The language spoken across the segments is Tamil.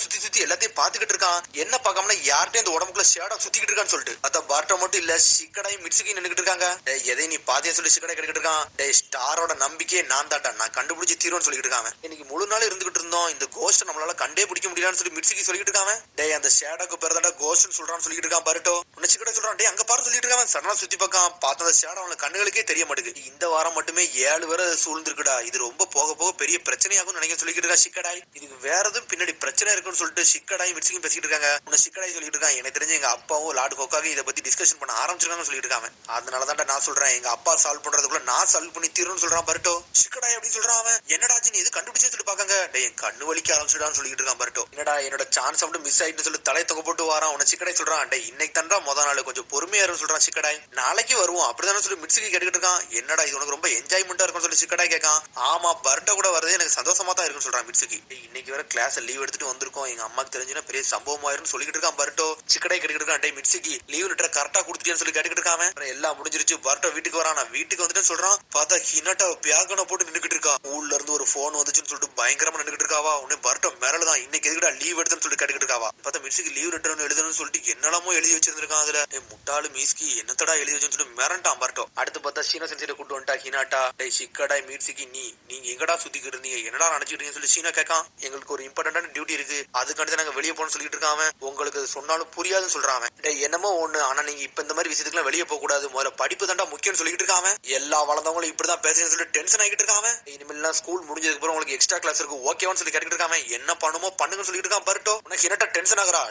சுத்தி சுத்தி எல்லாத்தையும் பாத்துக்கிட்டு இருக்கான். என்ன பார்க்காம யார்கிட்டயும் இந்த உடம்புக்குள்ள ஷேடா சுத்திக்கிட்டு இருக்கான்னு சொல்லிட்டு அத பார்ட்ட மட்டும் இல்ல சிக்கடாயும் மிட்சுகி நின்னுகிட்டு இருக்காங்க. எதை நீ பாத்தியா சொல்லி சிக்கடை கிடைக்கிட்டு இருக்கான். ஸ்டாரோட நம்பிக்கையே நான் தாட்டா, நான் கண்டுபிடிச்சு தீர்வுன்னு சொல்லிட்டு இருக்காங்க. இன்னைக்கு முழு நாள் இருந்துகிட்டு இருந்தோம், இந்த கோஸ்ட் நம்மளால கண்டே பிடிக்க முடியலன்னு சொல்லி மிட்சுகி சொல்லிட்டு இருக்காங்க. அந்த ஷேடாக்கு பேர் தாண்டா கோஸ்ட்னு சொல்றான்னு சொல்லிட்டு இருக்கான் பருட்டோ. உன்ன சிக்கடை சொல்றான், அங்க பாரு சொல்லிட்டு இருக்காங்க. சடனா சுத்தி பார்க்கான், பார்த்த அந்த ஷேடா அவனுக்கு கண்ணுகளுக்கே தெரிய மாட்டேங்குது. இந்த வாரம் மட்டுமே 7 பேரை சூழ்ந்துருக்குடா, இது ரொம்ப போக போக பெரிய பிரச்சனையாகும் நினைக்க சொல்லிட்டு இருக்கா சிக்கடாய். இதுக்கு வேற எதுவும் பின்னாடி பிரச்சனை இருக்குன்னு சொல்லிட்டு சிக்கடாய் மிட்சுகி பேசிட்டு இருக்காங்க. உன்ன சிக்கடாய் சொல்லிட்டு இருக்கான், எனக்கு தெரிஞ்சு எங்க அப்பாவும் லார்டு ஹோக்காக இதை பத்தி டிஸ்கஷன் பண்ண ஆரம்பிச்சிருக்காங்கன்னு சொல்லிட்டு இருக்காங்க. அதனாலதான் நான் சொல்றேன், எங்க அப்பா சால்வ் பண்றதுக்குள்ள நான் சால்வ் பண்ணி தீருன்னு சொல்றான் பருட்டோ. சிக்கடாய் அப்படின்னு சொல்றான் அவன். என்னடாச்சு நீ எது கண்டுபிடிச்சு சொல்லி பாக்காங்க. என் கண்ணு வலிக்க ஆரம்பிச்சுடான்னு சொல்லிட்டு இருக்கான் பருட்டோ. என்னடா என்னோட சான்ஸ் மட்டும் மிஸ் ஆயிட்டு சொல்லி தலை தொகை போட்டு வரான். உன்ன சிக்கடாய் சொல்றான், இன்னைக்கு தாண்டா முத நாள், கொஞ்சம் பொறுமையா இருக்கும் சொல்றான் சிக்கடாய். நாளைக்கு வருவோம் அப்படிதானே சொல்லி மிட்சுகி கேட்டுக்கிட்டு இருக்கான். என்னடா இது உனக்கு ரொம்ப என்ஜாய்மெண்டா இருக்கும்னு சொல்லி சிக்கடாய் கேட்கான். ஆமா பருட்டோ கூட வரதே எனக்கு சந்தோஷமா தான் இருக்குன்னு சொல்றான் மிட்சுகி. இன்னைக்கு வேற கிளாஸ் லீவ் எடுத்துட்டு வந்திருக்கோம், எங்க அம்மாக்கு தெரிஞ்சுன்னா பெரிய சம்பவம் ஆயிரும்னு சொல்லிட்டு இருக்கான் பருட்டோ. சிக்கடாய் கேட்டுக்கிட்டு இருக்கான், மிட்சுகி லீவ் லெட்டர் கரெக்டா கொடுத்துட்டேன்னு சொல்லி கேட்டுக்கிட்டு இருக்காம. எல்லாம் முடிஞ்சிருச்சு, பருட்டோ வீட்டுக்கு வரானா. வீட்டுக்கு வந்துட்டு சொல்றான், பார்த்தா ஹினாட்டா பியாகன போட்டு நின்னுக்கிட்டு இருக்கா. ஊர்ல இருந்து ஒரு போன் வந்துச்சுன்னு சொல்லிட்டு பயங்கரமா நின்னுக்கிட்டு இருக்காவா. உடனே பருட்டோ மேலதான், இன்னைக்கு எதுக்குடா லீவ் எடுத்துன்னு சொல்லிட்டு கேட்டுக்கிட்டு இருக்காவா. பார்த்தா மிட்சுகி லீவ் லெட்டர் எழுதணும்னு சொல்லிட்டு என்னெல்லாமோ எழுதி வச்சிருந்திருக்கான். அதுல முட்டாளு மீஸ்கி என்னத்தடா எழுதி வச்சுன்னு சொல்லிட்டு மிரண்டான் பருட்டோ. அடுத்து பார்த்தா சீனா சென்சிட்ட கூட்டு வந்துட்டா ஹினாட்டா. சிக்கடாய் மிட்சுகி நீங்க எங்கடா சுத்திக்கிட்டு இருந்தீங்க, என்னடா நினைச்சிட்டு சொல்லி சீனா கேட்கான். எங்களுக்கு ஒரு இம்பார்ட்டன்டான டியூட்டி இருக்கு, அதுக்காண்டி நாங்க வெளியே போகணும்னு சொல்லிட்டு இருக்காம. உங்களுக்கு சொன்னாலும் புரியாதுன்னு சொல்றாங்க. என்னமோ ஒண்ணு, ஆனா நீங்க இப்ப இந்த மாதிரி விஷயத்துக்குலாம் வெளியே போக கூடாது, முதல்ல படிப்பு தாண்டா முக்கியம் சொல்லிட்டு இருக்காம. எல்லா வளர்ந்தவங்களும் இப்படிதான் பேசுறேன்னு சொல்லி டென்ஷன் ஆகிட்டு இருக்காம. இனிமேல் ஸ்கூல் முடிஞ்சதுக்கு அப்புறம் உங்களுக்கு எக்ஸ்ட்ரா கிளாஸ் இருக்கு, ஓகேவான்னு சொல்லி கேட்டுட்டு இருக்காம. என்ன பண்ணுமோ பண்ணுங்கன்னு சொல்லிட்டு இருக்கான் பருட்டோ. உனக்கு என்னட்டா டென்ஷன் ஆகுறா,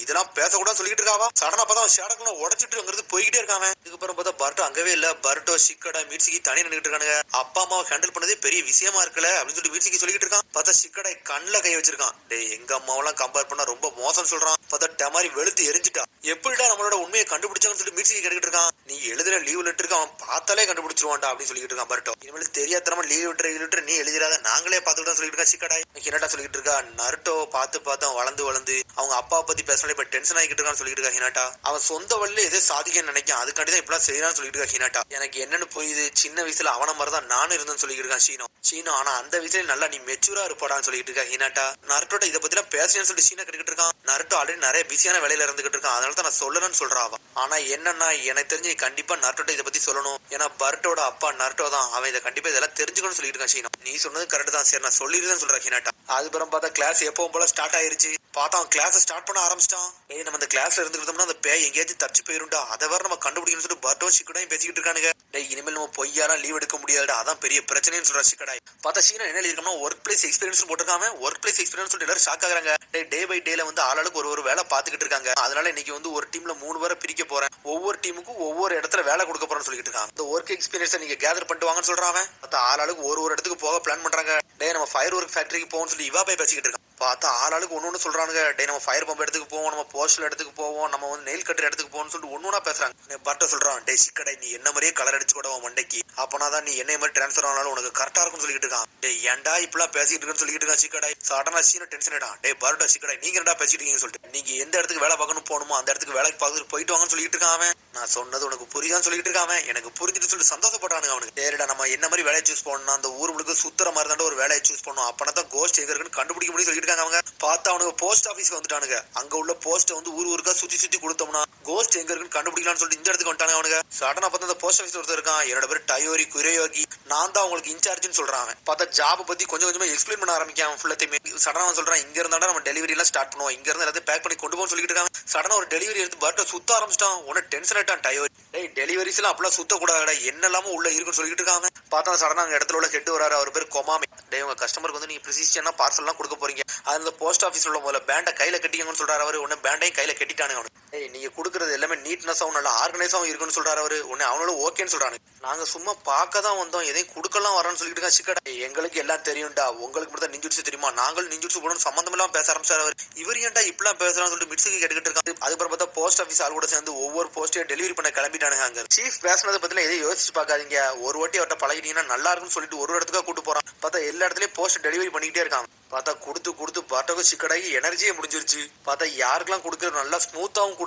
இதெல்லாம் பேசக்கூடாது சொல்லிட்டு இருக்காவா. சடனா பார்த்தா ஷேடக்குள்ள உடச்சிட்டு போய்கிட்டே இருக்காம. இதுக்கப்புறம் பார்த்தா பருட்டோ அங்கவே இல்ல. பருட்டோ சிக்கடா மிட்சுகி தனியா நின்னுட்டு இருக்கானுங்க. அப்பா அம்மாவை ஹேண்டில் பண்ணதே பெரிய விஷயமா இருக்குல்ல அப்படின்னு சொல்லி மிட்சுகி சொல்லிட்டு இருக்கான். பார்த்தா சிக்கடாய் கண்ணுல கை வச்சிருக்கான். எங்க அம்மாவெல்லாம் கம்பேர் பண்ணா ரொம்ப மோசம் சொல்றான். பார்த்தா டமாரி வெளுத்து எரிஞ்சிட்டா. எப்படிடா நம்மளோட உண்மையை கண்டுபிடிச்சாங்கன்னு சொல்லி மிட்சுகி கேட்டுக்கிட்டு இருக்கான். நீ எழுதுற லீவ் லெட்டருக்கு அவன் பார்த்தாலே கண்டுபிடிச்சிருவான்டா அப்படின்னு சொல்லிட்டு இருக்கான் பருட்டோ. இனிமேல் தெரியாதனமா லீவ் லெட்டர் நீ எழுதிடாத, நாங்களே பார்த்துக்கிட்டு சொல்லிட்டு இருக்கா சிக்கடாய். என்னடா சொல்லிட்டு இருக்கா, நருட்டோ பார்த்து வளர்ந்து அவங்க அப்பாவை பத்தி பேசினாலே இப்ப டென்ஷன் ஆகிட்டு இருக்கான்னு சொல்லிட்டு இருக்கா ஹினாட்டா. அவன் சொந்த வழியில எதோ சாதிக்க நினைக்கான், அதுக்காண்டிதான் இப்பெல்லாம் செய்யறான்னு சொல்லிட்டு இருக்கா ஹினாட்டா. எனக்கு என்னன்னு புரியுது, சின்ன வயசுல அவன மாதிரிதான் நானும் இருந்தேன்னு சொல்லிட்டு இருக்கான் சீனோ. ஆனா அந்த வயசுல நல்லா நீ மெச்சூரா இருப்பாடான்னு சொல்லிட்டு இருக்கா ஹினாட்டா. நருட்டோட இதை பத்தி எல்லாம் பேசுறேன்னு சொல்லிட்டு சீனா கேட்டுக்கிட்டு இருக்கான். நருட்டோ ஆல்ரெடி நிறைய பிஸியான வேலையில இருந்துகிட்டு இருக்கான், அதனால தான் நான் சொல்லணும்னு சொல்றான். ஆனா என்னன்னா எனக்கு தெரிஞ்சு கண்டிப்பா நருட்டோட இதை பத்தி சொல்லணும், ஏன்னா பருட்டோட அப்பா நருட்டோ தான், அவன் இதை கண்டிப்பா இதெல்லாம் தெரிஞ்சுக்கணும்னு சொல்லிட்டு இருக்கான் சீனோ. நீ சொன்னது கரெக்ட் தான், சரி நான் சொல்லிடுறேன்னு சொல்றேன் ஹினாட்டா. அதுக்கப்புறம் பார்த்தா கிளாஸ் எப்பவும் போல ஸ்டார்ட் ஆயிருச்சு. பார்த்தா அவன் கிளாஸ் ஸ்டார்ட் பண்ண ஆரம்பிச்சிட்டான். நம்ம இந்த கிளாஸ்ல இருந்துக்கிட்டோம்னா அந்த பேய் எங்கேயாச்சும் தப்பிச்சு போயிருண்டா, அதை வேற நம்ம கண்டுபிடிக்கணும்னு சொல்லிட்டு பர்ட்டோ சிக்கடாயும் பேசிக்கிட்டு இருக்கானுங்க. இனிமேல் நம்ம பொய்யாலாம் லீவ் எடுக்க முடியாதுடா, அதான் பெரிய பிரச்சனைன்னு சொல்ற சிக்கடாய். பார்த்தா சீனா என்ன எழுதிருக்கோம்னா ஒர்க் பிளேஸ் எக்ஸ்பீரியன்ஸ் போட்டிருக்காம. ஒர்க் பிளேஸ் எக்ஸ்பீரியன்ஸ் சொல்லிட்டு எல்லாரும் ஷாக் ஆகுறாங்க. டே பை டேல ஆளுக்கு ஒரு வேலை பார்த்துக்கிட்டு இருக்காங்க. அதனால இன்னைக்கு ஒரு டீம்ல 3 பேரை பிரிக்க போறேன், ஒவ்வொரு டீமுக்கும் ஒவ்வொரு இடத்துல வேலை கொடுக்க போறேன்னு சொல்லிட்டு இருக்காங்க. இந்த ஒர்க் எக்ஸ்பீரியன்ஸை நீங்க கேதர் பண்ணிட்டு வாங்கன்னு சொல்றாங்க. பார்த்தா ஆளுக்கு ஒரு இடத்துக்கு போக பிளான் பண்றாங்க. நம்ம ஃபயர் ஒர்க் ஃபேக்டரிக்கு போவோம்னு சொல்லி இவா போய் பேசிக்கிட்டு இருக்கான். பார்த்தா ஆளுக்கு ஒன்னு சொல்றானுங்க. நம்ம ஃபயர் பம்ப் இடத்துக்கு போவோம், நம்ம போஸ்டல் இடத்துக்கு போவோம், நம்ம நெயில் கட்டர் இடத்துக்கு போவோம்னு சொல்லிட்டு ஒன்னொன்னா பேசுறாங்க. பர்ட்டோ சொல்றான், சிக்கடை நீ என்ன மாதிரியே கலர் அடிச்சு கூட மண்டைக்கு, அப்பனாதான் நீ என்ன மாதிரி டிரான்ஸ்பர் ஆனாலும் உனக்கு கரெக்டா இருக்கும்னு சொல்லிட்டு இருக்கான். ஏன்டா இப்பெல்லாம் பேசிட்டு இருக்குன்னு சொல்லிட்டு இருக்கான் சிக்கடை. சடனா சீன டென்ஷன் ஆயிட்டான். பர்ட்டோ சிக்கடை நீங்க என்னடா பேசிட்டு இருக்கீங்கன்னு சொல்லிட்டு, நீங்க எந்த இடத்துக்கு வேலை பார்க்கணும் போகணுமோ அந்த இடத்துக்கு வேலைக்கு பார்த்துட்டு போயிட்டு வாங்கன்னு சொல்லிட்டு இருக்கான். நான் சொன்னது உனக்கு புரியுதான்னு சொல்லிட்டு இருக்கான். எனக்கு புரிஞ்சுட்டு சொல்லிட்டு சந்தோஷப்பட்டானுங்க அவனுக்கு. சரிடா நம்ம என்ன மாதிரி வேலையை சூஸ் பண்ணணும், அந்த ஊருக்கு சுத்துற மாதிரி தான் ஒரு வேலையை சூஸ் பண்ணணும், அப்பனா தான் கோஸ்ட் எங்க இருக்குன்னு கண்டுபிடிக்க முடியும் சொல்லிட்டு இருக்காங்க. அவங்க பார்த்தா அவனுக்கு போஸ்ட் ஆபீஸ்க்கு வந்துட்டானுங்க. அங்க உள்ள போஸ்ட் ஊருக்கா சுத்தி கொடுத்தோம்னா கோஸ்ட் எங்க இருக்குன்னு கண்டுபிடிக்கலாம்னு சொல்லிட்டு இந்த இடத்துக்கு வந்துட்டாங்க அவனுங்க. சடனா பார்த்தா அந்த போஸ்ட் ஆபீஸ் ஒருத்தர் இருக்கான். என்னோட பேர் டயோரி குரேயோகி, நான் தான் உங்களுக்கு இன்சார்ஜ்னு சொல்றான். பார்த்தா ஜாப் பத்தி கொஞ்சம் கொஞ்சமா எக்ஸ்பிளைன் பண்ண ஆரம்பிக்கான் ஃபுல்லத்தையுமே. சடனா சொல்றான், இங்க இருந்தா நம்ம டெலிவரி எல்லாம் ஸ்டார்ட் பண்ணுவோம், இங்க இருந்து எல்லாத்தையும் பேக் பண்ணி கொண்டு போன்னு சொல்லிட்டு இருக்காங்க. சடனா ஒரு டெலிவரி எடுத்து பர்ட்டோ சுத்த ஆரம்பிச்சிட்டான். உடனே டென்ஷன் ஆயிட்டான் டயோரி. டெலிவரிஸ் எல்லாம் அப்பெல்லாம் சுத்த கூடாது, என்னெல்லாமோ உள்ள இருக்குன்னு சொல்லிட்டு இருக்காங்க. பார்த்தா சடனா அங்க இடத்துல உள்ள ஹெட் வராரு, அவர் பேர் கொமாமி. உங்க கஸ்டமருக்கு நீங்க பிரிசிஷனா பார்சல் எல்லாம் கொடுக்க போறீங்க, அந்த போஸ்ட் ஆபீஸ்ல உள்ள முதல்ல பேண்டை கையில கட்டிக்கணும்னு சொல்றாரு அவரு. உடனே பேண்டையும் கையில கட்டிட்டானுங்க அவனுக்கு. நீங்க கொடுக்கறது எல்லாமே நீட்னஸாவும் நல்லா ஆர்கனைஸாவும் இருக்குன்னு சொல்றாரு அவரு. உடனே அவனோட ஓகேன்னு சொல்றாங்க. நாங்க சும்மா பார்க்க தான் வந்தோம், எதையும் கொடுக்கலாம் வரோன்னு சொல்லிட்டு இருக்கான் சிக்கடா. எங்களுக்கு எல்லாம் தெரியும்டா, உங்களுக்கு மட்டும் நிஞ்சுட்சு தெரியுமா, நாங்களும் நிஞ்சுட்சு போடணும் சம்பந்தம் எல்லாம் பேச ஆரம்பிச்சாரு அவர். இவர் ஏன்டா இப்பெல்லாம் பேசுறான்னு சொல்லிட்டு மிட்சுகி கேட்டுக்கிட்டு இருக்காங்க. அதுக்கப்புறம் பார்த்தா போஸ்ட் ஆபீஸ் ஆள் கூட சேர்ந்து ஒவ்வொரு போஸ்டையும் டெலிவரி பண்ண கிளம்பிட்டானுங்க. அங்க சீஃப் பேசினதை பத்தில எதையும் யோசிச்சு பார்க்காதீங்க, ஒரு வாட்டி அவர்கிட்ட பழகிட்டீங்கன்னா நல்லா இருக்குன்னு சொல்லிட்டு ஒரு இடத்துக்காக கூட்டு போறான். பார்த்தா எல்லா இடத்துலயும் போஸ்ட் டெலிவரி பண்ணிக்கிட்டே இருக்காங்க. பார்த்தா கொடுத்து கொடுத்து பாட்டோக்கு சிக்கடாகி எனர்ஜியே முடிஞ்சிருச்சு. பார்த்தா யாருக்கெல்லாம் கொடுக்குற நல்லா ஸ்மூத்தாவும்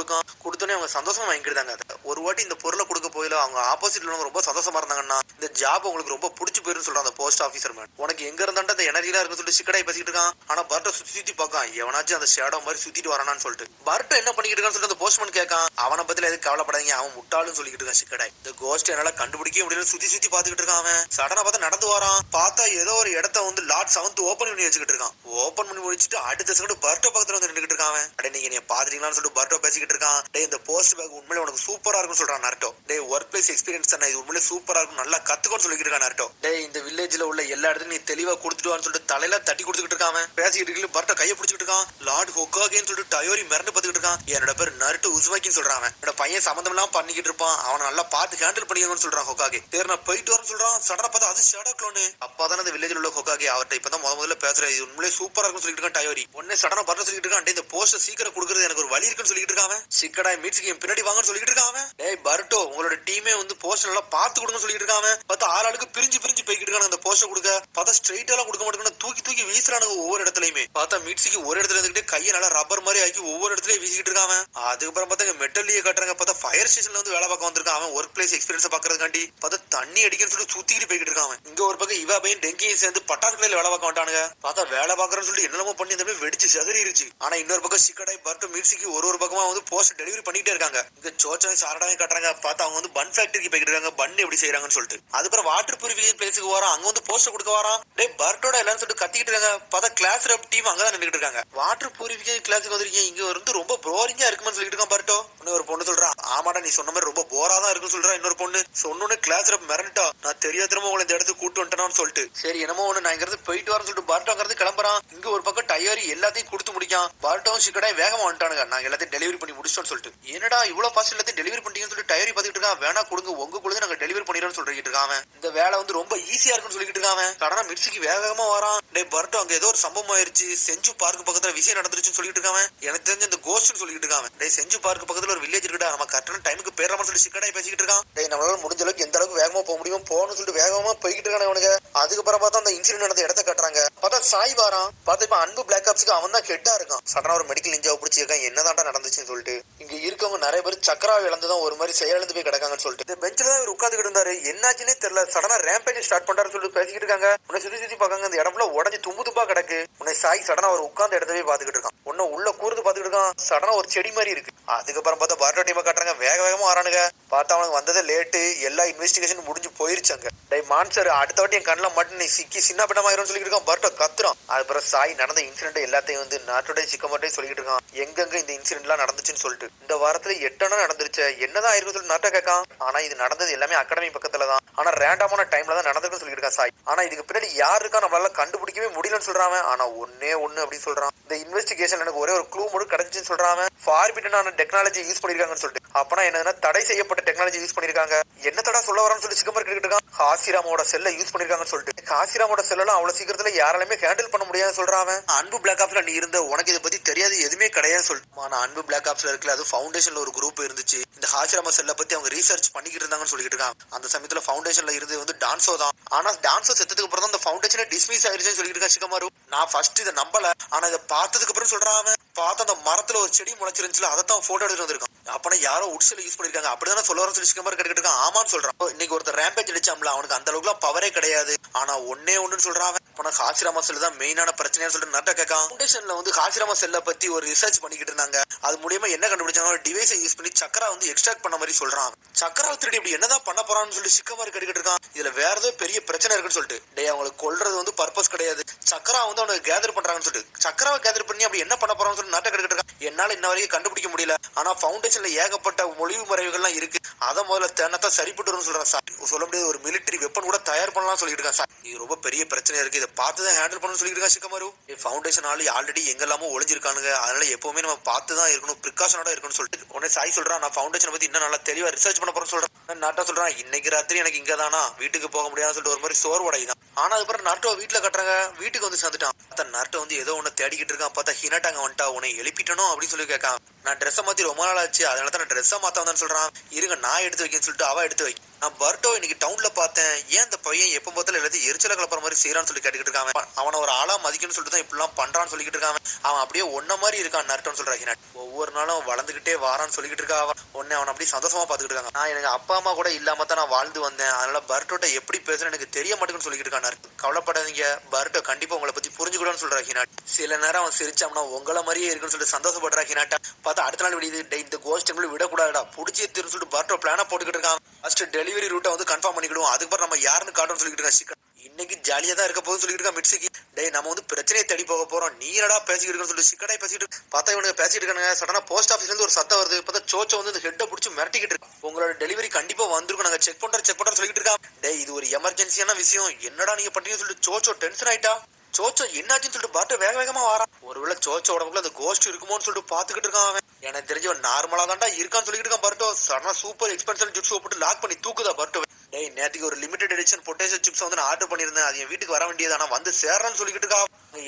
கொடுத்தோன்னே அவங்க சந்தோஷமா வாங்கிக்கிட்டாங்க. ஒரு வாட்டி இந்த பொருளை கொடுக்க போயில அவங்க ஆப்போசிட்ல உள்ளவங்க ரொம்ப சந்தோஷமா இருந்தாங்கன்னா இந்த ஜாப் உங்களுக்கு ரொம்ப பிடிச்சி போயிருன்னு சொல்றாங்க அந்த போஸ்ட் ஆஃபீஸர் மேன். உனக்கு எங்க இருந்தாண்டா அந்த எனர்ஜிலாம் இருக்குன்னு சொல்லிட்டு சிக்கடாய் பேசிக்கிட்டு இருக்கான். ஆனா பர்ட்டோ சுத்தி பார்க்கான், எவனாச்சும் அந்த ஷேடோ மாதிரி சுத்திட்டு வரானான்னு சொல்லிட்டு. பர்ட்டோ என்ன பண்ணிக்கிட்டு இருக்கான்னு சொல்லிட்டு அந்த போஸ்ட்மேன் கேட்கான். அவனை பத்தில எதுக்கு கவலைப்படாதீங்க, அவன் முட்டாளுன்னு சொல்லிக்கிட்டு இருக்கான் சிக்கடாய். இந்த கோஸ்ட் என்னால கண்டுபிடிக்க முடியல, சுத்தி பாத்துக்கிட்டு இருக்கான். அவன் சடனா பார்த்தா நடந்து வரான். பார்த்தா ஏதோ ஒரு இடத்த வந்து லாட் 7 ஓபன் பண்ணி வச்சுக்கிட்டு இருக்கான். ஓபன் பண்ணி முடிச்சுட்டு அடுத்த செகண்ட் பர்ட்டோ பக்கத்துல வந்து நின்றுட்டு இருக்கான். அடே நீங்க என்ன பாத்துறீங்களான்னு சொல்லிட்டு பர்ட்டோ பேசிக்கிட்டு இருக்கான். டே இந்த போஸ்ட் பேக் உண்மையிலே உனக்கு சூப்பரா இருக்குன்னு சொல்றான் Naruto. Day work place experience தானே, இது உண்மையிலே சூப்பரா இருக்கும், நல்லா கத்துக்கோன்னு சொல்லிட்டு இருக்கான் நருட்டோ. டே இந்த வில்லேஜ்ல உள்ள எல்லா இடத்துக்கும் நீ தெளிவா கொடுத்துட்டு வான்னு சொல்லிட்டு தலையில தட்டி கொடுத்துக்கிட்டு இருக்கான். பேசிக்கிட்டு இருக்கு பர்ட்டோ கையை பிடிச்சிட்டு இருக்கான். லார்ட் ஹொக்காகேன்னு சொல்லிட்டு டயோரி மிரண்டு பார்த்துக்கிட்டு இருக்கான். என்னோட பேர் நருட்டோ உஸ்மாக்கின்னு சொல்றான். என்னோட பையன் சம்பந்தம் எல்லாம் பண்ணிக்கிட்டு இருப்பான், அவனை நல்லா பார்த்து ஹேண்டில் பண்ணிக்கணும்னு சொல்றான் ஹொக்காகே. சரி நான் போயிட்டு வரேன்னு சொல்றான். சடனா பார்த்தா அது ஷேடோ க்ளோன். அப்பதான் அந்த வில்லேஜ்ல உள்ள ஹொக்காகே அவர்கிட்ட இப்பதான் முதல்ல பேசுறேன், இது உண்மையிலே சூப்பரா இருக்குன்னு சொல்லிட்டு இருக்கான் டயோரி. உடனே சடனா பர்ட்டோ சொல்லிட்டு இருக்கான், இந்த போஸ்ட் சீக்கிரம் கொடுக்கறது எனக்கு ஒரு வழி இருக்குன்னு சொல்லிட்டு இருக்கான். சிக்கடாய் மீட்ஸ்க்கு என் பின்னாடி வாங்கன்னு சொல்லிட்டு இருக்கான். டேய் பர்ட்டோ உங்களோட டீமே வந்து போஸ்ட் நல்லா பார்த்து கொடுங்கன்னு சொல்லிட்டு இருக்கான். பார்த்தா ஆளுக்கு பிரிஞ்சு போய்கிட்டு இருக்காங்க அந்த போஸ்ட் கொடுக்க. பார்த்தா ஸ்ட்ரைட்டா எல்லாம் கொடுக்க மாட்டேங்குன்னு தூக்கி வீசுறானுங்க ஒவ்வொரு இடத்துலயுமே. பார்த்தா மீட்ஸ்க்கு ஒரு இடத்துல இருந்துட்டு கையை நல்லா ரப்பர் மாதிரி ஆக்கி ஒவ்வொரு இடத்துலயும் வீசிக்கிட்டு இருக்கான். அதுக்கப்புறம் பார்த்தா மெட்டல்லையே கட்டுறாங்க. பார்த்தா ஃபயர் ஸ்டேஷன்ல வந்து வேலை பார்க்க வந்திருக்கான். அவன் ஒர்க் பிளேஸ் எக்ஸ்பீரியன்ஸ் பாக்குறதுக்காண்டி பார்த்தா தண்ணி அடிக்கன்னு சொல்லிட்டு சுத்திக்கிட்டு போய்கிட்டு இருக்கான். இங்க ஒரு பக்கம் இவா பையன் டெங்கியும் சேர்ந்து பட்டாசு கடையில வேலை பார்க்க மாட்டானுங்க. பார்த்தா வேலை பார்க்கறன்னு சொல்லிட்டு என்னென்னமோ பண்ணி இந்த வெடிச்சு செதறிடுச்சு. ஆனா இன்னொரு பக்கம் சிக்கடாய் பர்ட்டோ மீட்ஸ்க்கு ஒரு பக்கமா வந்து போஸ்ட் டெலிவரி பண்ணிட்டே இருக்காங்க. இங்க சோச்சாவை சாரடாவே கட்டுறாங்க. பார்த்தா அவங்க வந்து பன் ஃபேக்டரிக்கு போய்கிட்டு இருக்காங்க, பன் எப்படி செய்யறாங்கன்னு சொல்லிட்டு. அதுக்கப்புறம் வாட்டர் பியூரிஃபிகேஷன் பிளேஸுக்கு வரான். அங்க வந்து போஸ்ட் கொடுக்க வரான். டே பர்ட்டோட எல்லாரும் சொல்லிட்டு கத்திக்கிட்டு இருக்காங்க. பார்த்தா கிளாஸ் ரெப் டீம் அங்கதான் நின்றுட்டு இருக்காங்க. வாட்டர் பியூரிஃபிகேஷன் கிளாஸுக்கு வந்திருக்கீங்க, இங்க வந்து ரொம்ப போரிங்கா இருக்குன்னு சொல்லிட்டு இருக்கான் பர்ட்டோ. இன்னொரு பொண்ணு சொல்றான், ஆமாடா நீ சொன்ன மாதிரி ரொம்ப போரா தான் இருக்குன்னு சொல்றா. இன்னொரு பொண்ணு சொன்னோன்னு கிளாஸ் ரெப் மிரண்டா, நான் தெரியாதனமா உங்களை இந்த இடத்துக்கு கூட்டு வந்துட்டேன்னு சொல்லிட்டு. சரி என்னமோ ஒண்ணு நான் இங்க போயிட்டு வரேன்னு சொல்லிட்டு பர்ட்டோங்கிறது கிளம்புறான். இங்க ஒரு பக்கம் டயரி எல்லாத்தையும் கொடுத்து முடிக்கான். பர்ட்டோவும் சிக்கடாய் வேகமா வந்துட்டானுங்க, நாங்க எல்லாத்தையும் டெலிவரி பண்ணி முடிச்சோம்னு சொல்லிட்டு. என்னடா இவ்வளவு ஃபாஸ்ட் எல்லாத்தையும் டெலிவரி பண்ணிட்டீங்கன்னு சொல்லிட்டு டயரி பாத்துக்கிட்டு இருக்கான். வேணா கொடுங்க உங்களுக்குள்ளே நாங்க டெலிவரி பண்ணிடுறோம்னு சொல்லிட்டு இருக்கான். இந்த வேலை வந்து ரொம்ப ஈஸியா இருக்குன்னு சொல்லிட்டு இருக்கான். சடனா மிட்ஸுக்கு வேகமா வரான். டே பர்ட்டோ அங்க ஏதோ ஒரு சம்பவம் ஆயிருச்சு, செஞ்சு பார்க் பக்கத்துல விஷயம் நடந்துருச்சுன்னு சொல்லிட்டு இருக்கான். எனக்கு தெரிஞ்ச இந்த கோஸ்ட்னு சொல்லிட்டு இருக்கான். டே செஞ்சு பார்க் பக்கத்துல ஒரு வில்லேஜ் இருக்குடா, நம்ம கரெக்டான டைமுக்கு பேரலாம்னு சொல்லி சிக்கடாய் பேசிக்கிட்டு இருக்கான். டே நம்மளால முடிஞ்ச அளவுக்கு எந்த அளவுக்கு வேகமா போக முடியும் போகணும்னு சொல்லிட்டு வேகமா போய்கிட்டு இருக்கானே அவனுக்கு. அதுக்கப்புறம் பார்த்தா அந்த இன்சிடென்ட் நடந்த இடத்த கட்டுறாங்க. பார்த்தா சாய் வாரான். பார்த்தா இப்ப அன்பு பிளாக் ஆப்ஸ்க்கு அவன் தான் கெட்டா இருக்கான். சடனா ஒரு மெடிக்கல் நிஞ்சாவை பிடிச்சிருக்கான், என்னதான்டா நடந்துச்சுன்னு சொல்லிட்டு. இங்க இருக்கவங்க நிறைய பேர் சக்கரா இழந்துதான் ஒரு மாதிரி செயலிழந்து போய் கிடக்காங்கன்னு சொல்லிட்டு இந்த பெஞ்சில தான் இவர் உட்காந்துக்கிட்டு இருந்தாரு. என்னாச்சுன்னே தெரியல. சடனா ரேம்பேஜ் ஸ்டார்ட் பண்றாரு சொல்லிட்டு பேசிக்கிட்டு இருக்காங்க. உன்னை சுத்தி பாக்காங்க, இந்த இடம்ல உடஞ்சி தும்பா கிடக்கு. உன்னை சாய் சடனா ஒரு உட்கார்ந்த இடத்தவே பாத்துக்கிட்டு இருக்கான். உன்ன உள்ள கூர்ந்து பாத்துக்கிட்டு இருக்கான். சடனா ஒரு செடி மாதிரி இருக்கு. அதுக்கப்புறம் பார்த்தா பர்ட்டோ டீமை காட்டுறாங்க, வேகமா வரானுங்க. பார்த்தா அவனுக்கு வந்ததே லேட்டு, எல்லா இன்வெஸ்டிகேஷன் முடிஞ்சு போயிருச்சாங்க. டே மான்சர் அடுத்த வாட்டி என் கண்ணில் மட்டும் நீ சிக்கி சின்ன பின்னமாயிரும் சொல்லிட்டு இருக்கான். பர்ட்டோ கத்துறான். அதுக்கப்புறம் சாய் நடந்த இன்சிடென்ட் எல்லாத்தையும் வந்து நாட்டோட சிக்கமோட்டே சொல்லிட்டு இருக்கான், எங்கெங்க இந்த இன்சிடென்ட் எல்லாம் நடந்துச்சுன்னு சொல்லிட்டு. இந்த வாரத்துல 8 நடந்துருச்சு, என்னதான் ஆயிருக்கும் சொல்லி நாட்டை கேட்கான். ஆனா இது நடந்தது எல்லாமே அகாடமி பக்கத்துல தான், ஆனா ரேண்டமான டைம்ல தான் நடந்திருக்குன்னு சொல்லிட்டு இருக்கான் சாய். ஆனா இதுக்கு பின்னாடி யாரு இருக்கா நம்மளால கண்டுபிடிக்கவே முடியலன்னு சொல்றான். ஆனா ஒன்னே அப்படின்னு சொல்றான். இந்த இன்வெஸ்டிகேஷன் எனக்கு ஒரே ஒரு க்ளூ மட்டும் கிடைச்சுன்னு சொல்றான். ஃபார்பிட்டனான டெக்னாலஜி யூஸ் பண்ணிருக்காங்கன்னு சொல்லிட்டு. அப்பனா என்னன்னா தடை செய்யப்பட்ட டெக்னாலஜி யூஸ் பண்ணிருக்காங்க. என்ன தடா சொல்ல வரான்னு சொல்லி சிக்கம்பர் கேட்டுட்டு இருக்கான். ஹாசிராமோட செல்லை யூஸ் பண்ணிருக்காங்கன்னு சொல்லிட்டு. ஹாசிராமோட செல்லாம் அவ்வளவு சீக்கிரத்துல யாராலுமே ஹேண்டில் பண்ண முடியாதுன்னு சொல்றான். அன்பு பிளாக் ஆப்ஸ்ல நீ இருந்த உனக்கு இதை பத்தி தெரியாது எதுவுமே கிடையாதுன்னு சொல்லிட்டு. ஆனா அன்பு பிளாக் ஆப்ஸ்ல இருக்குல்ல, அது ஃபவுண்டேஷன்ல ஒரு குரூப் இருந்துச்சு, இந்த ஹாசிராம செல்லை பத்தி அவங்க ரீசர்ச் பண்ணிக்கிட்டு இருந்தாங்கன்னு சொல்லிட்டு இருக்கான். அந்த சமயத்துல ஃபவுண்டேஷன்ல இருந்து வந்து டான்ஸோ தான். ஆனா டான்ஸோ செத்ததுக்கு அப்புறம் தான் அந்த ஃபவுண்டேஷனே டிஸ்மிஸ் ஆயிருச்சுன்னு சொல்லிட்டு இருக்கா சிக்கமாரு. நான் ஃபர்ஸ்ட் இதை நம்பல, ஆனா இதை பார்த்ததுக்கு அப்புறம் சொல்றான். பார்த்த அந்த மரத்துல ஒரு செடி முளைச்சிருந்துச்சுல, அதைத்தான் போட்டோ எடுத்து வந்திருக்கான். அப்பனா யாரோ உட்சில யூஸ் பண்ணிருக்காங்க அப்படிதானே சொல்ல வர சொல்லி சிக்கமாரு கேட்டுக்கிட்டு இருக்கான். ஆமான்னு சொல்றான். இன்னைக்கு ஒருத்தர் ரேம்பேஜ் அடிச்சாம்ல, அவனுக்கு அந்த அளவுக்கு பவரே கிடையாது, ஆனா ஒன்னு சொல்றான். ஆனா ஹாசிராமா செல் தான் மெயினான பிரச்சனையா சொல்லிட்டு நட்ட கேட்கான். ஃபவுண்டேஷன்ல வந்து ஹாசிராமா செல்லை பத்தி ஒரு ரிசர்ச் பண்ணிக்கிட்டு இருந்தாங்க. அது மூலியமா என்ன கண்டுபிடிச்சாங்க, ஒரு டிவைஸை யூஸ் பண்ணி சக்கரா வந்து எக்ஸ்ட்ராக்ட் பண்ண மாதிரி சொல்றான். சக்கரா திருடி இப்படி என்னதான் பண்ண போறான்னு சொல்லி சிக்கமாரு கேட்டுக்கிட்டு இருக்கான். இதுல வேற ஏதோ பெரிய பிரச்சனை இருக்குன்னு சொல்லிட்டு. டே அவங்களுக்கு கொல்றது வந்து பர்பஸ் கிடையாது, சக்கரா வந்து அவனுக்கு கேதர் பண்றாங்கன்னு சொல்லிட்டு. சக்கராவை கேதர் பண்ணி அப்படி என்ன பண்ண போறான்னு சொல்லி நாட்டை கேட்டுக்கிட்டு இருக்கான். என்னால இன்ன வரைக்கும் கண்டுபிடிக்க முடியல, ஆனா ஃபவுண்டேஷன்ல ஏகப்பட்ட மொழிவு மறைவுகள்லாம் இருக்கு, அதை முதல்ல தேனத்தான் சரிப்பட்டு சொல்றான் சார். சொல்ல முடியாது, ஒரு மிலிட்டரி வெப்பன் கூட தயார் பண்ணலாம் சொல்லிட்டு இருக்கான் சார். இது ரொம்ப பெரிய பிரச்சனை இருக்கு, இதை பார்த்துதான் ஹேண்டில் பண்ணணும்னு சொல்லிட்டு இருக்கா சிக்கமாரு. ஃபவுண்டேஷன் ஆளு ஆல்ரெடி எங்கெல்லாமோ ஒளிஞ்சிருக்கானுங்க, அதனால எப்பவுமே நம்ம பார்த்துதான் இருக்கணும், பிரிகாஷனோட இருக்கணும்னு சொல்லிட்டு. உடனே சாய் சொல்றான், நான் ஃபவுண்டேஷன் பத்தி இன்னும் நல்லா தெளிவா ரிசர்ச் பண்ண போறேன்னு சொல்றேன். நாட்டா சொல்றான், இன்னைக்கு ராத்திரி எனக்கு இங்க தானா, வீட்டுக்கு போக முடியாதுன்னு சொல்லிட்டு ஒரு மாதிரி சோர்வடைதான். ஆனா அதுக்கப்புறம் நாட்டோ வீட்டுல கட்டுறாங்க, வீட்டுக்கு வந்து சேர்ந்துட்டான். நாட்டோ வந்து ஏதோ ஒண்ணு தேடிக்கிட்டு இருக்கான். பார்த்தா ஹினாட்டாங்க வந்துட்டா, உன்னை எழுப்பிட்டனும் அப்படின்னு சொல்லி கேட்கான். நான் ட்ரெஸ்ஸை மாத்தி ரொம்ப நாள் ஆச்சு, அதனால தான் நான் ட்ரெஸ்ஸை மாத்த வந்தேன்னு சொல்றான். இருங்க நான் எடுத்து வைக்கன்னு சொல்லிட்டு அவ எடுத்து வை. நான் பர்ட்டோ இன்னைக்கு டவுன்ல பார்த்தேன். ஏன் இந்த பையன் எப்ப பார்த்தாலும் எல்லாத்தையும் எரிச்சல கலப்புற மாதிரி செய்யறான்னு சொல்லி கேட்டுக்கிட்டு இருக்கான். அவனை ஒரு ஆளா மதிக்கணும்னு சொல்லிட்டு தான் இப்படிலாம் பண்றான்னு சொல்லிக்கிட்டு இருக்கான். அவன் அப்படியே ஒன்ன மாதிரி இருக்கான் நர்ட்டோன்னு சொல்றாங்க. ஒவ்வொரு நாளும் வளர்ந்துகிட்டே வாரான்னு சொல்லிக்கிட்டு இருக்கா. உன்னை அவன் அப்படி சந்தோஷமா பாத்துக்கிட்டு இருக்காங்க. நான் எனக்கு அப்பா அம்மா கூட இல்லாம தான் நான் வாழ்ந்து வந்தேன், அதனால பர்ட்டோட்ட எப்படி பேசுறேன்னு எனக்கு தெரிய மாட்டேங்குன்னு சொல்லிக்கிட்டு இருக்கான். கவலைப்படாதீங்க, பர்ட்டோ கண்டிப்பா உங்களை பத்தி புரிஞ்சுக்கூடான்னு சொல்றாங்க. சில நேரம் அவன் சிரிச்சாம்னா உங்களை மாதிரியே இருக்குன்னு சொல்லிட்டு சந்தோஷப்படுறாங்க. பார்த்தா அடுத்த நாள் விடியுது. இந்த கோஸ்ட் விடக்கூடாதுடா, புடிச்சே திருன்னு சொல்லிட்டு பர்ட்டோ பிளான போட்டுக்கிட்டு இருக்கான். ஃபர்ஸ்ட் டெலிவரி ரூட்டை வந்து கன்ஃபார்ம் பண்ணிக்கிடுவோம், அதுக்கப்புறம் நம்ம யாருன்னு காட்டுன்னு சொல்லிட்டு இருக்கான். இன்னைக்கு ஜாலியா தான் இருக்க போகுதுன்னு சொல்லிட்டு இருக்கா மிட்சுகி. டேய் நம்ம வந்து பிரச்சனையை தேடி போக போறோம், நீ என்னடா பேசிக்கிட்டு இருக்கன்னு சொல்லிட்டு சிக்கடாய் பேசிட்டு பார்த்தா இவனுக்கு பேசிட்டு இருக்காங்க. சடனா போஸ்ட் ஆஃபீஸ்ல இருந்து ஒரு சத்தம் வருது. பார்த்தா சோச்சோ வந்து ஹெட்டை பிடிச்சி மிரட்டிக்கிட்டு இருக்கு. உங்களோட டெலிவரி கண்டிப்பா வந்திருக்கும், நாங்க செக் பண்றோம் சொல்லிட்டு இருக்கா. டேய் இது ஒரு எமர்ஜென்சியான விஷயம், என்னடா நீங்க பண்றீங்கன்னு சொல்லிட்டு சோச்சோ டென்ஷன் ஆயிட்டா. சோச்சோ என்னாச்சுன்னு சொல்லிட்டு பாட்டு வேக வேகமா வாரான். ஒருவேளை சோச்சோ உடம்புல அந்த கோஸ்ட் இருக்குமோன்னு சொல்லிட்டு பாத்துக்கிட்டு இருக்கான். அவன் எனக்கு தெரிஞ்சவன் நார்மலா தான்டா இருக்கான்னு சொல்லிட்டு இருக்கான். பர்ட்டோ சடனா சூப்பர் எக்ஸ்பென்சிவ் ஜுட்ஸோ போட்டு லாக் பண்ணி தூக்குதா பர்ட்டோ. டேய் நேற்றுக்கு ஒரு லிமிடெட் எடிஷன் பொட்டேட்டோ சிப்ஸ் வந்து நான் ஆர்டர் பண்ணியிருந்தேன், அது என் வீட்டுக்கு வர வேண்டியது, ஆனா வந்து சேர்றான்னு சொல்லிக்கிட்டு இருக்கா.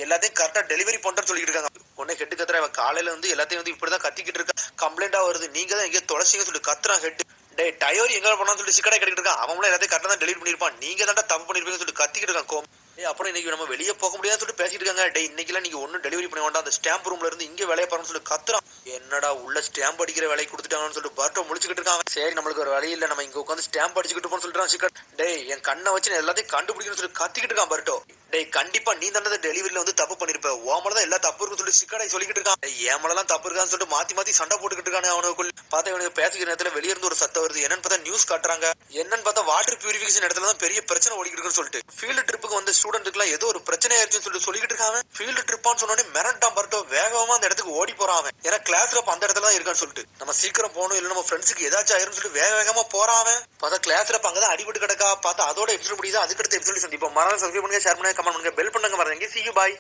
எல்லாத்தையும் கரெக்டா டெலிவரி பண்றேன்னு சொல்லிட்டு இருக்காங்க. உடனே ஹெட் கத்துறா. இவன் காலையில வந்து எல்லாத்தையும் வந்து இப்படிதான் கத்திக்கிட்டு இருக்கா. கம்ப்ளைண்டா வருது, நீங்க தான் எங்கேயோ தொலைச்சிங்கன்னு சொல்லி கத்துறான் ஹெட். டே டயோரி எங்க பண்ணான்னு சொல்லி சிக்கடை கட்டிட்டு இருக்கான். அவங்களும் எல்லாத்தையும் கரெக்டா தான் டெலிவரி பண்ணிருப்பான், நீங்க தான் தப்பு பண்ணிருப்பீங்கன்னு சொல்லி கத்திக்கிட்டு இருக்கான். அப்புறம் இன்னைக்கு நம்ம வெளியே போக முடியாதுன்னு சொல்லிட்டு பேசிட்டு இருக்காங்க. டே இன்னைக்குலாம் நீங்க ஒன்னும் டெலிவரி பண்ண வேண்டாம், அந்த ஸ்டாம்ப் ரூம்ல இருந்து இங்க வேலையை பாருன்னு சொல்லி கத்துறான். என்னடா உள்ள ஸ்டாம்ப் அடிக்கிற வேலையை கொடுத்துட்டாங்கன்னு சொல்லிட்டு பர்ட்டோ முடிச்சுக்கிட்டு இருக்காங்க. சரி நம்மளுக்கு ஒரு வழி இல்ல, நம்ம இங்க உட்காந்து ஸ்டாம்ப் அடிச்சுக்கிட்டு போன்னு சொல்லிட்டு சிக்கன். டே என் கண்ணை வச்சு நான் எல்லாத்தையும் கண்டுபிடிக்கணும்னு சொல்லி கத்திக்கிட்டு இருக்கான் பர்ட்டோ. டேய் கண்டிப்பா நீ தானே டெலிவரியில வந்து தப்பு பண்ணிருப்ப, ஓமலதான் எல்லா தப்பு இருக்குன்னு சொல்லி சிக்கடை சொல்லிக்கிட்டு இருக்கான். ஏன் மேலாம் தப்பு இருக்கான்னு சொல்லிட்டு மாத்தி சண்டை போட்டுக்கிட்டு இருக்கானே அவனுக்குள்ள. பார்த்தா இவனுக்கு பேசிக்கிற நேரத்துல வெளியே இருந்து ஒரு சத்தம் வருது. என்னன்னு பார்த்தா நியூஸ் காட்டுறாங்க. என்னன்னு பார்த்தா வாட்டர் பியூரிபிகேஷன் இடத்துல தான் பெரிய பிரச்சனை ஓடிக்கிட்டு இருக்குன்னு சொல்லிட்டு ஃபீல்டு ட்ரிப்புக்கு வந்து ஸ்டூடெண்ட்டுக்குலாம் ஏதோ ஒரு பிரச்சனை ஆயிடுச்சுன்னு சொல்லிட்டு இருக்காங்க. ஃபீல்டு ட்ரிப்பான்னு சொன்னோடனே மிரண்டான் பர்ட்டோ. வேகமா அந்த இடத்துக்கு ஓடி போறான் அவன். ஏன்னா கிளாஸ்ல அந்த இடத்துல தான் இருக்கான்னு சொல்லிட்டு நம்ம சீக்கிரம் போகணும், இல்ல நம்ம ஃப்ரெண்ட்ஸுக்கு ஏதாச்சும் ஆயிரும் சொல்லிட்டு வேகமா போறான் அவன். பார்த்தா கிளாஸ்ல அங்கதான் அடிபட்டு கிடக்கா. பார்த்தா அதோட எபிசோட் முடியுது. அதுக்கடுத்த எபிசோட் சந்திப்போம். மறந்து சப்ஸ்கிரைப் பண்ணுங்க, ஷேர் பண்ணுங்க, கமெண்ட் பண்ணுங்க, பெல் பண்ணுங்க. மறந்து see you bye.